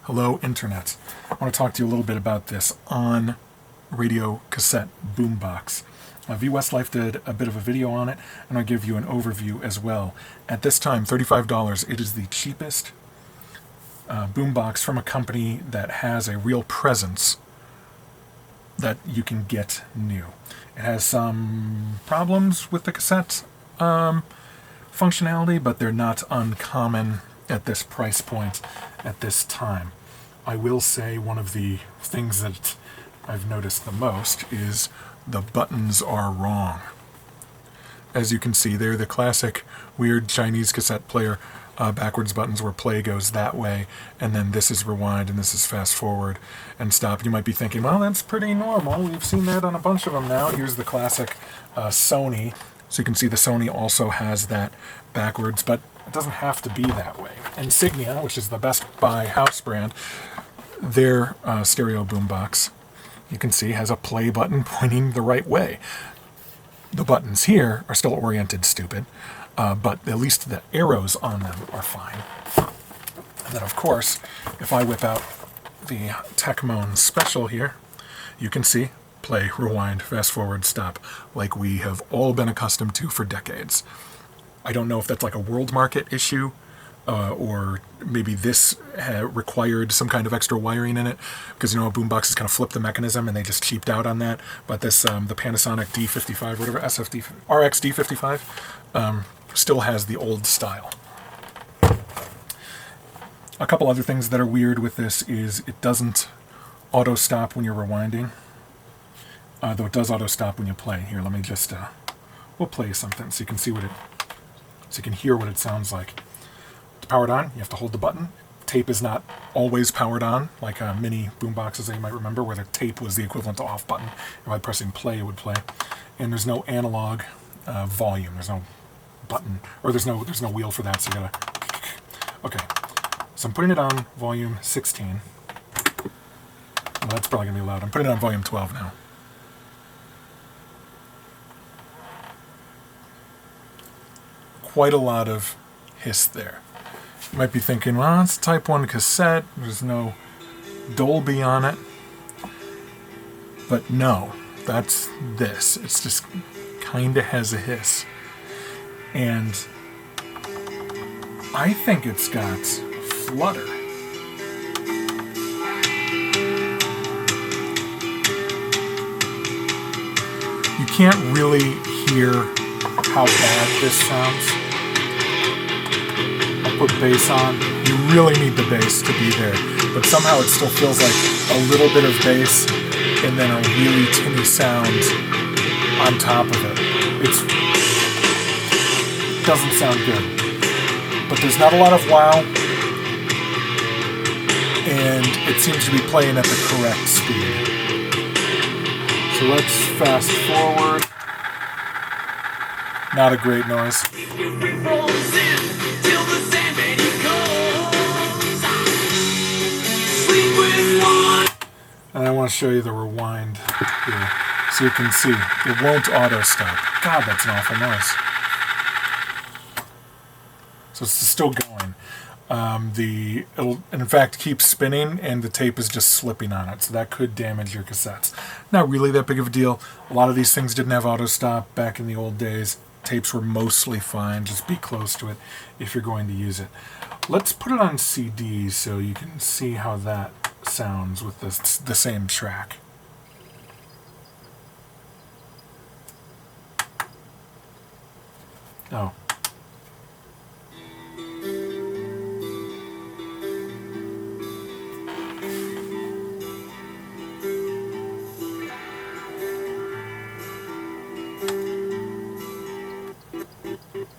Hello, Internet. I want to talk to you a little bit about this on radio cassette boombox. V-Westlife did a bit of a video on it, and I'll give you an overview as well. At this time, $35, it is the cheapest boombox from a company that has a real presence that you can get new. It has some problems with the cassette functionality, but they're not uncommon at this price point at this time. I will say one of the things that I've noticed the most is the buttons are wrong. As you can see, they're the classic weird Chinese cassette player backwards buttons where play goes that way, and then this is rewind and this is fast forward and stop. You might be thinking, well, that's pretty normal. We've seen that on a bunch of them now. Here's the classic Sony. So you can see the Sony also has that backwards, but it doesn't have to be that way. Insignia, which is the Best Buy house brand, their stereo boombox, you can see, has a play button pointing the right way. The buttons here are still oriented stupid, but at least the arrows on them are fine. And then, of course, if I whip out the Tecmone Special here, you can see play, rewind, fast forward, stop, like we have all been accustomed to for decades. I don't know if that's like a world market issue, or maybe this required some kind of extra wiring in it, because boomboxes kind of flip the mechanism and they just cheaped out on that. But this, the Panasonic D55, whatever, RX-D55, still has the old style. A couple other things that are weird with this is it doesn't auto stop when you're rewinding, though it does auto stop when you play. Here, let me just we'll play something so you can see so you can hear what it sounds like. To power it on, you have to hold the button. Tape is not always powered on, like mini boomboxes that you might remember, where the tape was the equivalent to off button. And by pressing play, it would play. And there's no analog volume. There's no button, or there's no wheel for that. So you gotta. Okay, so I'm putting it on volume 16. Well, that's probably gonna be loud. I'm putting it on volume 12 now. Quite a lot of hiss there. You might be thinking, well, it's a Type 1 cassette, there's no Dolby on it. But no, that's this. It's just kind of has a hiss. And I think it's got flutter. You can't really hear how bad this sounds. Put bass on. You really need the bass to be there, but somehow it still feels like a little bit of bass and then a really tinny sound on top of it. It doesn't sound good, but there's not a lot of wow, and it seems to be playing at the correct speed. So let's fast forward. Not a great noise. And I want to show you the rewind here, so you can see it won't auto stop. God, that's an awful noise. So it's still going. It'll in fact keep spinning, and the tape is just slipping on it, so that could damage your cassettes. Not really that big of a deal. A lot of these things didn't have auto stop back in the old days. Tapes were mostly fine. Just be close to it if you're going to use it. Let's put it on CD so you can see how that sounds with the same track. Oh.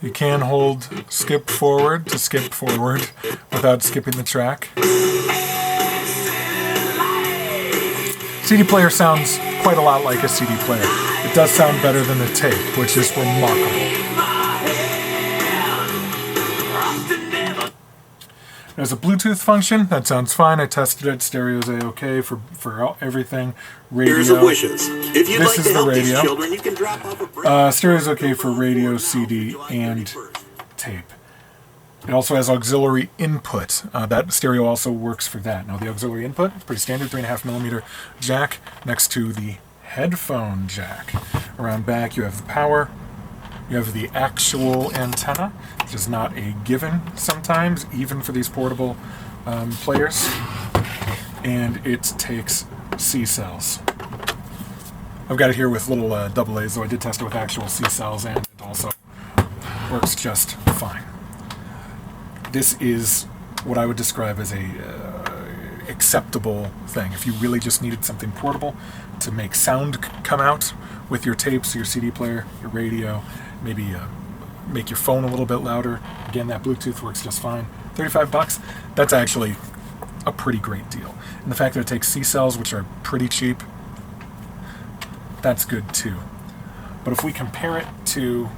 You can hold skip forward to skip forward without skipping the track. CD player sounds quite a lot like a CD player. It does sound better than the tape, which is remarkable. There's a Bluetooth function. That sounds fine. I tested it. Stereo's A-OK for everything. Radio. Here's a wishes. If you'd this like is to the help radio. these children, you can drop off a Stereo's okay for radio, CD, and tape. It also has auxiliary input. That stereo also works for that. Now the auxiliary input is pretty standard, 3.5mm jack next to the headphone jack. Around back you have the power. You have the actual antenna, which is not a given sometimes, even for these portable players. And it takes C cells. I've got it here with little double A's, though I did test it with actual C cells, and it also works just fine. This is what I would describe as a acceptable thing. If you really just needed something portable to make sound come out with your tapes, your CD player, your radio, maybe make your phone a little bit louder. Again, that Bluetooth works just fine. $35, that's actually a pretty great deal. And the fact that it takes C cells, which are pretty cheap, that's good too. But if we compare it to,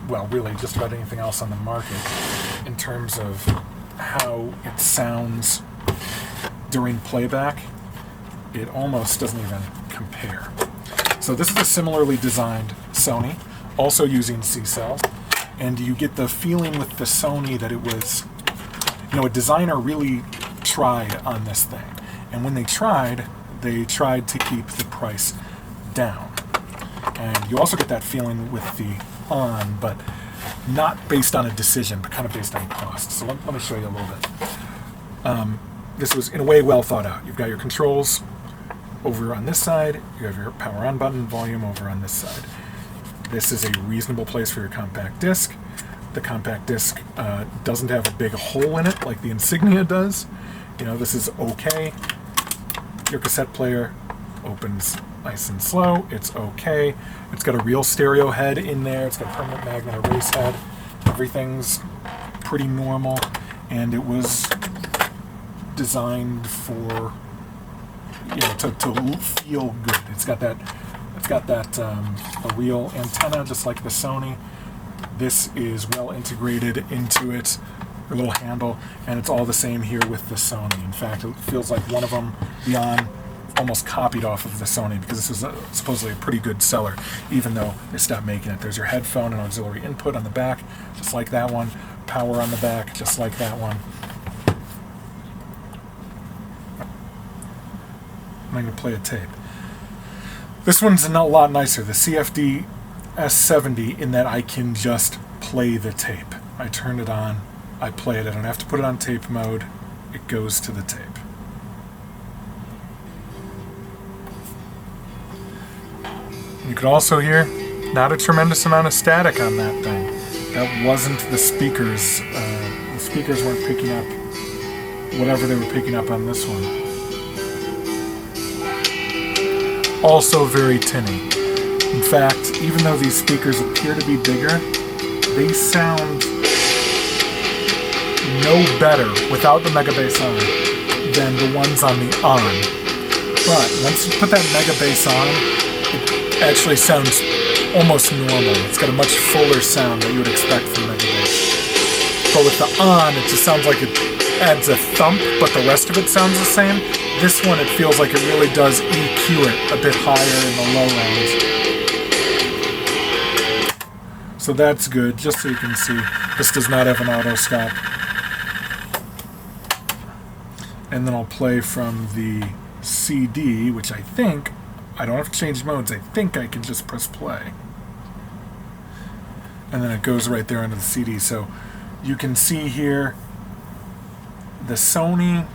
well, really just about anything else on the market in terms of how it sounds during playback, it almost doesn't even compare. So this is a similarly designed Sony, also using C cells, and you get the feeling with the Sony that it was, a designer really tried on this thing. And when they tried to keep the price down. And you also get that feeling with the On, but not based on a decision, but kind of based on cost. So let me show you a little bit. This was, in a way, well thought out. You've got your controls over on this side. You have your power on button, volume over on this side. This is a reasonable place for your compact disc. The compact disc doesn't have a big hole in it like the Insignia does. This is okay. Your cassette player opens nice and slow. It's okay. It's got a real stereo head in there. It's got a permanent magnet erase head. Everything's pretty normal, and it was designed for to feel good. It's got that a real antenna, just like the Sony. This is well integrated into it, a little handle, and it's all the same here with the Sony. In fact, it feels like one of them, the On, almost copied off of the Sony, because this was supposedly a pretty good seller, even though they stopped making it. There's your headphone and auxiliary input on the back, just like that one. Power on the back, just like that one. I'm going to play a tape. This one's a lot nicer, the CFD-S70, in that I can just play the tape. I turn it on, I play it. I don't have to put it on tape mode. It goes to the tape. You could also hear not a tremendous amount of static on that thing. That wasn't the speakers. The speakers weren't picking up whatever they were picking up on this one. Also very tinny. In fact, even though these speakers appear to be bigger, they sound no better without the mega bass on than the ones on the On. But once you put that mega bass on, it actually sounds almost normal. It's got a much fuller sound that you would expect from mega bass. But with the On, it just sounds like it adds a thump, but the rest of it sounds the same. This one, it feels like it really does EQ it a bit higher in the low end. So that's good, just so you can see. This does not have an auto stop. And then I'll play from the CD, which I think, I don't have to change modes, I think I can just press play. And then it goes right there into the CD. So you can see here, the Sony,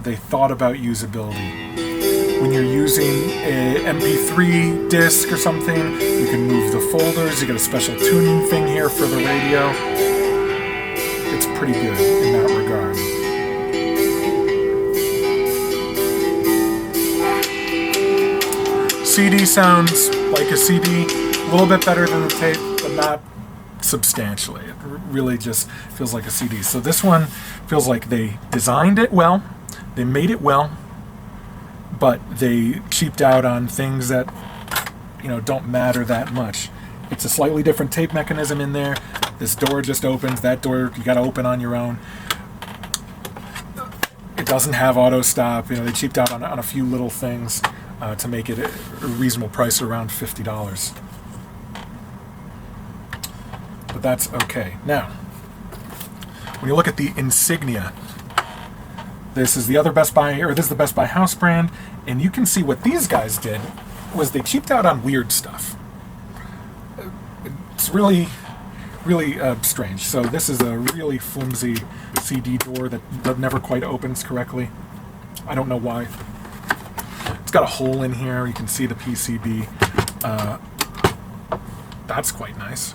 they thought about usability. When you're using a MP3 disc or something, you can move the folders. You get a special tuning thing here for the radio. It's pretty good in that regard. CD sounds like a CD, a little bit better than the tape, but not substantially. It really just feels like a CD. So this one feels like they designed it well, they made it well, but they cheaped out on things that don't matter that much. It's a slightly different tape mechanism in there. This door just opens, that door you got to open on your own. It doesn't have auto stop. They cheaped out on a few little things to make it a reasonable price, around $50. But that's okay. Now, when you look at the Insignia, this is the other Best Buy, or this is the Best Buy house brand, and you can see what these guys did was they cheaped out on weird stuff. It's really, really strange. So this is a really flimsy CD door that never quite opens correctly. I don't know why. It's got a hole in here. You can see the PCB. That's quite nice.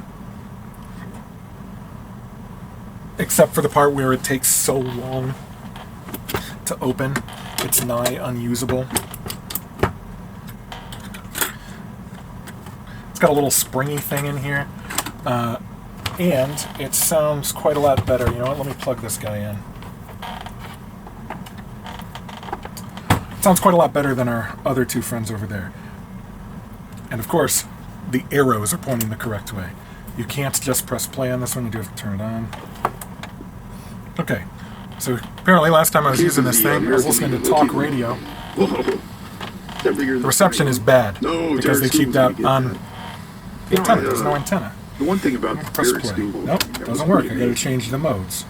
Except for the part where it takes so long to open. It's nigh unusable. It's got a little springy thing in here. And it sounds quite a lot better. You know what? Let me plug this guy in. It sounds quite a lot better than our other two friends over there. And of course, the arrows are pointing the correct way. You can't just press play on this one, you do have to turn it on. Okay, so apparently last time I was using this thing, I was listening to talk radio. The reception is bad because they cheaped out on the antenna. There's no antenna. The one thing about Press play. Nope, doesn't work. I gotta change the modes.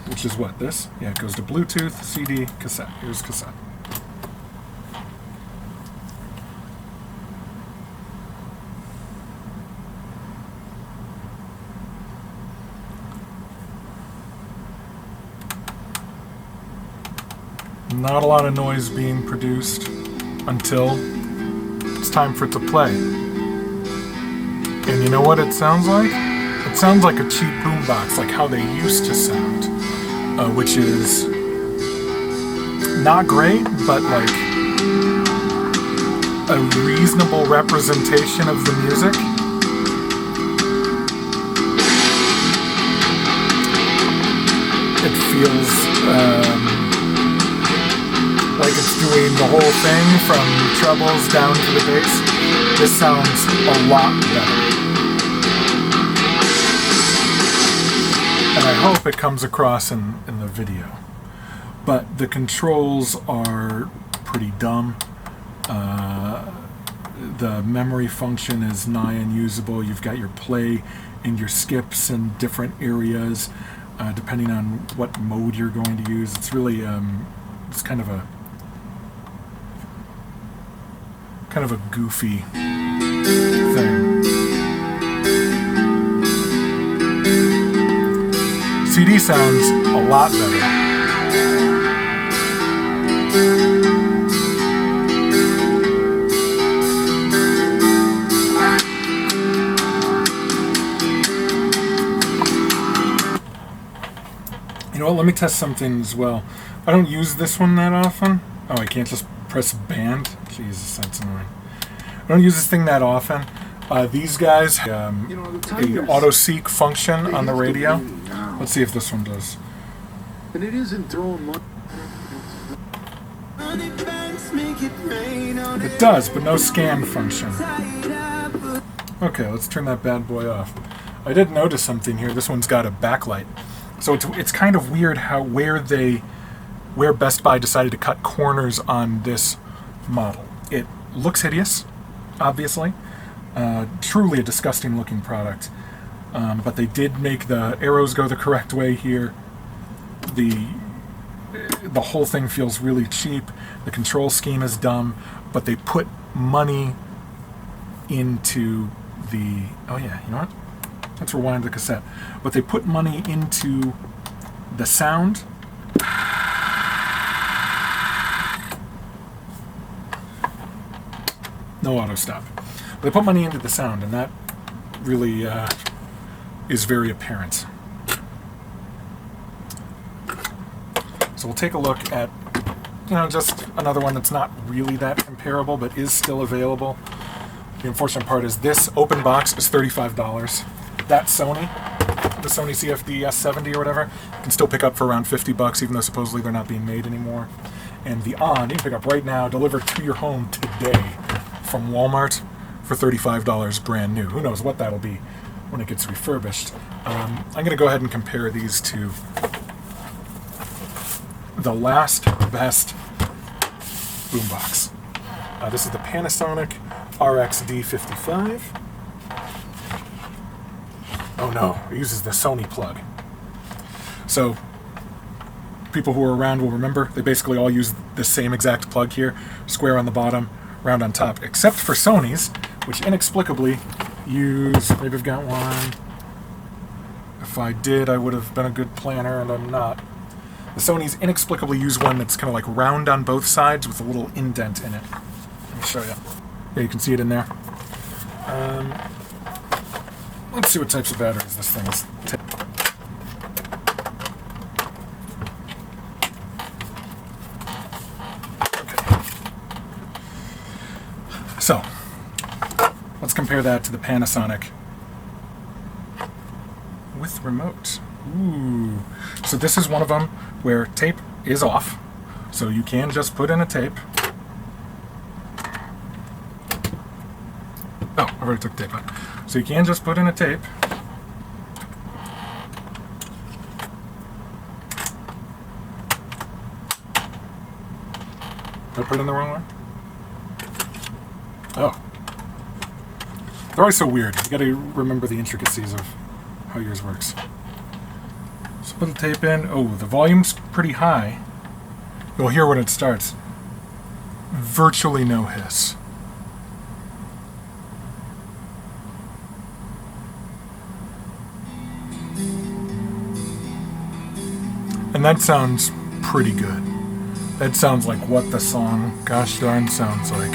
Which is what? This? Yeah, it goes to Bluetooth, CD, cassette. Here's cassette. Not a lot of noise being produced until it's time for it to play. And you know what it sounds like? It sounds like a cheap boombox, like how they used to sound, which is not great, but like a reasonable representation of the music. It feels like it's doing the whole thing from trebles down to the bass. This sounds a lot better. And I hope it comes across in the video. But the controls are pretty dumb. The memory function is nigh unusable. You've got your play and your skips in different areas, depending on what mode you're going to use. It's really, it's kind of a goofy thing. CD sounds a lot better. You know what, let me test something as well. I don't use this one that often. Oh, I can't just press band? Jesus, that's annoying. I don't use this thing that often. These guys have a auto-seek function on the radio. Let's see if this one does. And it isn't throwing money. It does, but no scan function. Okay, let's turn that bad boy off. I did notice something here. This one's got a backlight. So it's kind of weird where Best Buy decided to cut corners on this model. It looks hideous, obviously. Truly a disgusting looking product. But they did make the arrows go the correct way here. The whole thing feels really cheap. The control scheme is dumb, but they put money into the... Oh yeah, you know what? Let's rewind the cassette. But they put money into the sound. No auto stop. But they put money into the sound, and that really is very apparent. So we'll take a look at, just another one that's not really that comparable, but is still available. The unfortunate part is this open box is $35. That Sony, the Sony CFD-S70 or whatever, you can still pick up for around $50, even though supposedly they're not being made anymore. And the On, you can pick up right now, delivered to your home today from Walmart for $35 brand new. Who knows what that'll be when it gets refurbished. I'm going to go ahead and compare these to the last best boombox. This is the Panasonic RX-D55. Oh no, it uses the Sony plug. So people who are around will remember, they basically all use the same exact plug here. Square on the bottom, round on top, except for Sony's, which inexplicably use, maybe I've got one. If I did, I would have been a good planner, and I'm not. The Sony's inexplicably use one that's kind of like round on both sides with a little indent in it. Let me show you. Yeah, you can see it in there. Let's see what types of batteries this thing is. Okay. So, let's compare that to the Panasonic with remote. Ooh. So this is one of them where tape is off. So you can just put in a tape. Oh, I already took tape out. So you can just put in a tape. Did I put it in the wrong one? Oh. They're always so weird. You gotta remember the intricacies of how yours works. So put the tape in. Oh, the volume's pretty high. You'll hear when it starts. Virtually no hiss. And that sounds pretty good. That sounds like what the song Gosh Darn sounds like.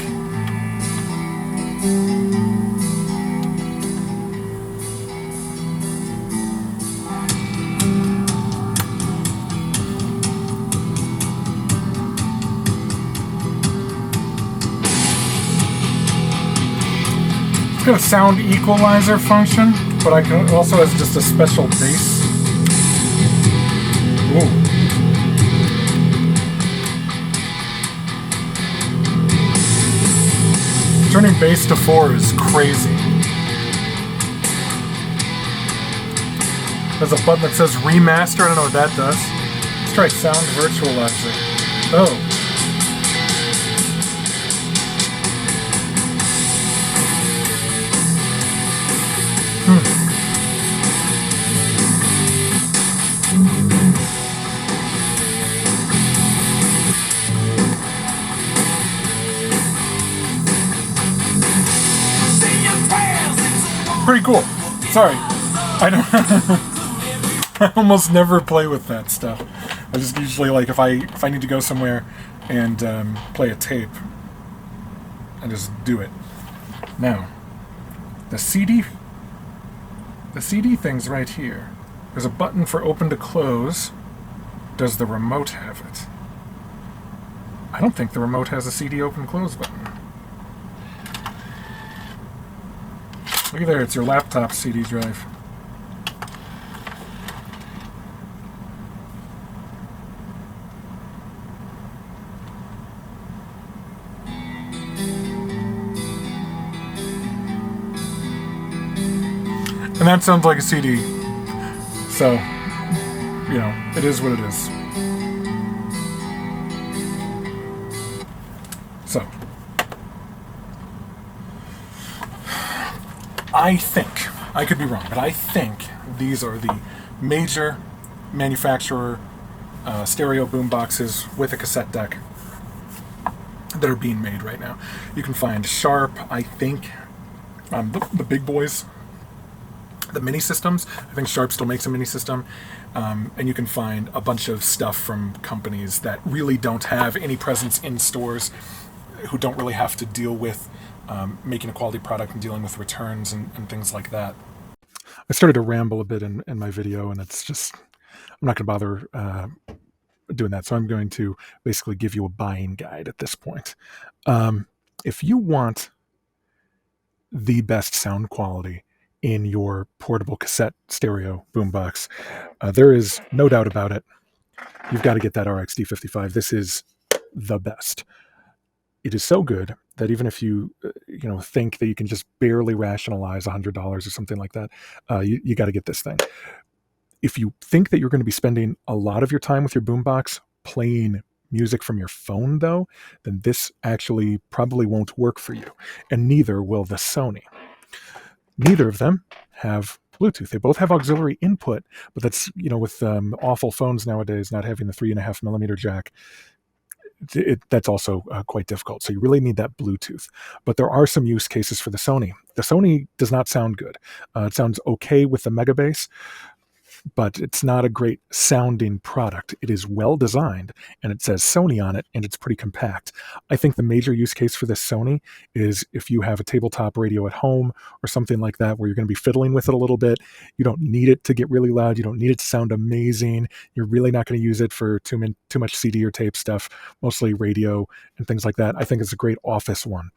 It's got a sound equalizer function, but it also has just a special bass. Ooh. Turning bass to 4 is crazy. There's a button that says remaster. I don't know what that does. Let's try sound virtualizer. Oh. Pretty cool. Sorry. I don't I almost never play with that stuff. I just usually, like, if I need to go somewhere and play a tape, I just do it. Now, the CD thing's right here. There's a button for open to close. Does the remote have it? I don't think the remote has a CD open close button. Look there, it's your laptop CD drive. And that sounds like a CD. So, you know, it is what it is. So, I think, I could be wrong, but I think these are the major manufacturer stereo boomboxes with a cassette deck that are being made right now. You can find Sharp, I think, the big boys, the mini systems. I think Sharp still makes a mini system. And you can find a bunch of stuff from companies that really don't have any presence in stores, who don't really have to deal with making a quality product and dealing with returns and things like that. I started to ramble a bit in my video, and it's just, I'm not going to bother doing that. So I'm going to basically give you a buying guide at this point. If you want the best sound quality in your portable cassette stereo boombox, there is no doubt about it. You've got to get that RX-D55. This is the best. It is so good that even if you think that you can just barely rationalize $100 or something like that, you got to get this thing. If you think that you're going to be spending a lot of your time with your boombox playing music from your phone, though, then this actually probably won't work for you, and neither will the Sony. Neither of them have Bluetooth. They both have auxiliary input, but that's, with awful phones nowadays not having the 3.5 millimeter jack, that's also quite difficult. So you really need that Bluetooth. But there are some use cases for the Sony. The Sony does not sound good. It sounds okay with the Megabass, but it's not a great sounding product. It is well designed, and it says Sony on it, and it's pretty compact. I think the major use case for this Sony is if you have a tabletop radio at home or something like that where you're going to be fiddling with it a little bit. You don't need it to get really loud. You don't need it to sound amazing. You're really not going to use it for too much CD or tape stuff, mostly radio and things like that. I think it's a great office one,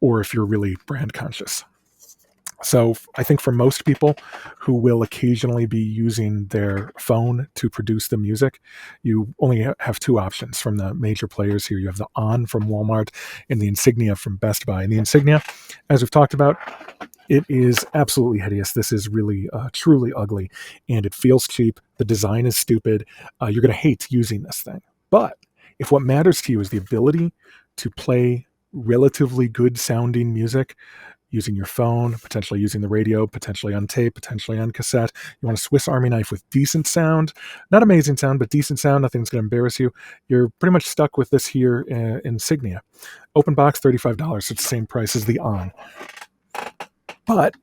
or if you're really brand conscious. So I think for most people who will occasionally be using their phone to produce the music, you only have two options from the major players here. You have the On from Walmart and the Insignia from Best Buy. And the Insignia, as we've talked about, it is absolutely hideous. This is really truly ugly, and it feels cheap. The design is stupid. You're going to hate using this thing. But if what matters to you is the ability to play relatively good sounding music, using your phone, potentially using the radio, potentially on tape, potentially on cassette. You want a Swiss Army knife with decent sound, not amazing sound, but decent sound, nothing's going to embarrass you. You're pretty much stuck with this here Insignia. Open box, $35, so it's the same price as the On. But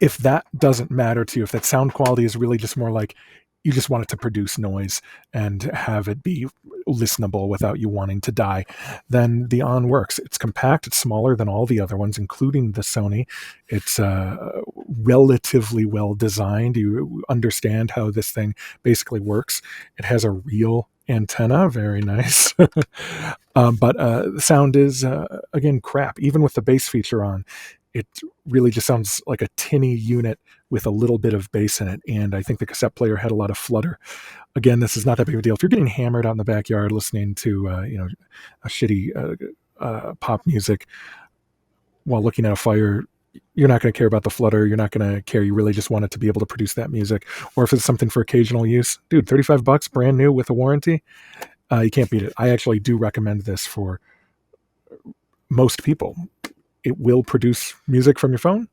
if that doesn't matter to you, if that sound quality is really just more like you just want it to produce noise and have it be listenable without you wanting to die, then the On works. It's compact. It's smaller than all the other ones, including the Sony. It's relatively well designed. You understand how this thing basically works. It has a real antenna. Very nice. But the sound is, again, crap. Even with the bass feature on, it really just sounds like a tinny unit with a little bit of bass in it. And I think the cassette player had a lot of flutter. Again, this is not that big of a deal. If you're getting hammered out in the backyard listening to a shitty pop music while looking at a fire, you're not going to care about the flutter. You're not going to care. You really just want it to be able to produce that music. Or if it's something for occasional use, dude, $35 brand new with a warranty, you can't beat it. I actually do recommend this for most people. It will produce music from your phone,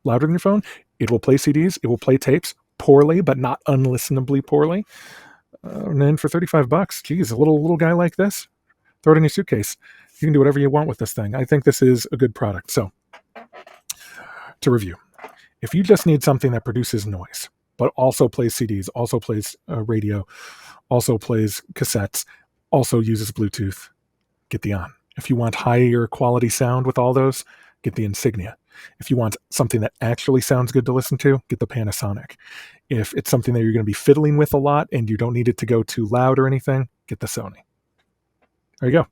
louder than your phone. It will play CDs. It will play tapes poorly, but not unlistenably poorly. And then for $35, geez, a little guy like this, throw it in your suitcase. You can do whatever you want with this thing. I think this is a good product. So, to review, if you just need something that produces noise, but also plays CDs, also plays radio, also plays cassettes, also uses Bluetooth, get the On. If you want higher quality sound with all those, get the Insignia. If you want something that actually sounds good to listen to, get the Panasonic. If it's something that you're going to be fiddling with a lot and you don't need it to go too loud or anything, get the Sony. There you go.